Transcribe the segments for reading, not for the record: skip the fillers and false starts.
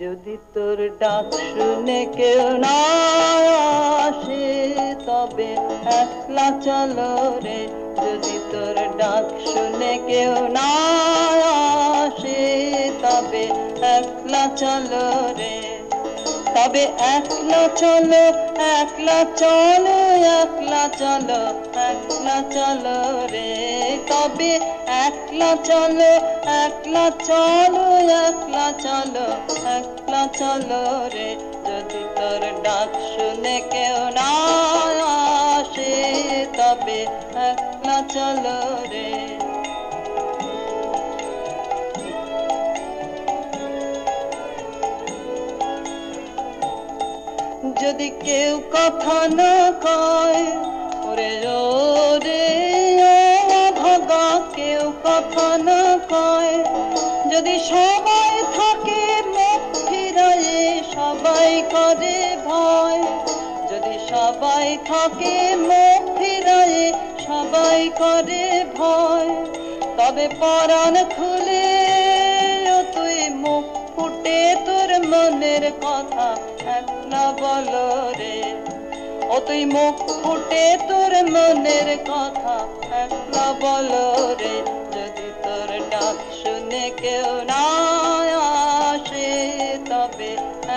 যদি তোর ডাক শুনে কেউ না আসে তবে একলা চলো রে। যদি তোর ডাক শুনে কেউ না আসে তবে একলা চলো রে। তবে একলা চলো, একলা চলো, একলা চলো, একলা চলো রে। তবে একলা চলো, একলা চলো, একলা চলো, একলা চলো রে। যদি তোর ডাক শুনে কেউ না আসে তবে একলা চলো রে। যদি কেউ কথা না কয় ওরে ওরে ভাগা, কেউ কথা না কয়, যদি সবাই থাকে মুখ ফিরায়ে সবাই করে ভয়, যদি সবাই থাকে মুখ ফিরায়ে সবাই করে ভয়, তবে পরাণ খুলে তুই মুখ ফুটে তোর মনের কথা একলা বলো রে। ও তুই মুখ ফুটে তোর মনের কথা একলা বলো রে। যদি তোর ডাক শুনে কেউ না আসে তবে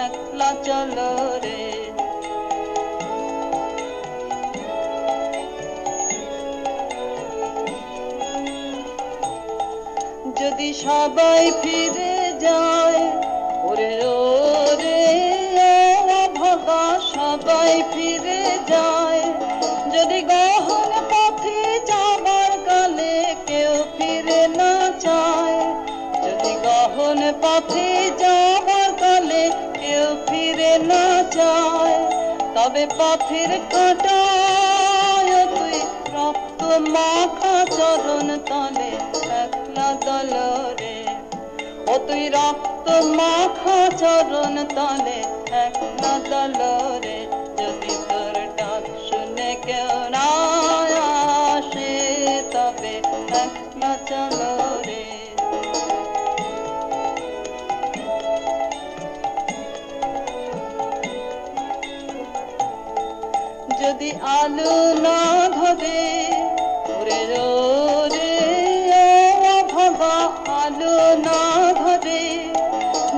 একলা চলো রে। যদি সবাই ফিরে যায় ওরে ওরে ভাগা, সবাই ফিরে যায়, যদি গহন পথে যাবার কালে কেউ ফিরে না চায়, যদি গহন পথে যাবার কালে কেউ ফিরে না চায়, তবে পথের কাঁটায় তুই রক্ত মাখা চরণ তলে একলা দল রে। ও তুই রক্ত মাখা চরণ তলে একলা দল রে। যদি তোর ডাক শুনে কেউ না আসে তবে একলা চলো রে। যদি আলো না ধরে ওরে রে ভাগা, আলো না ধরে,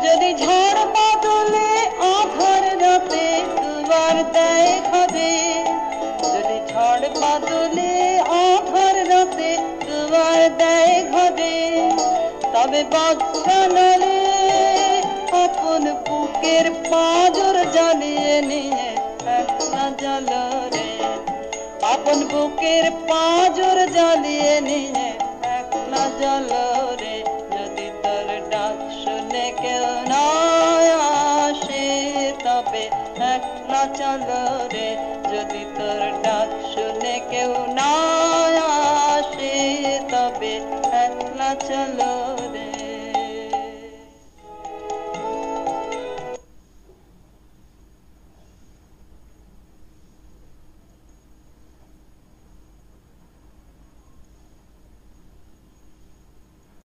যদি ঝড় বাদলে আধার রাতে দুয়ার দেয় ঘরে, যদি ঝড় বাদলে আধার রাতে দুয়ার দেয় ঘরে, তবে বজ্রানলে আপন বুকের পাঁজর জ্বালিয়ে নিয়ে একলা জ্বালো রে। আপন বুকের পাঁজর জ্বালিয়ে নিয়ে একলা জ্বালো রে। যদি তোর ডাক শুনে কেউ না আসে তবে একলা চলো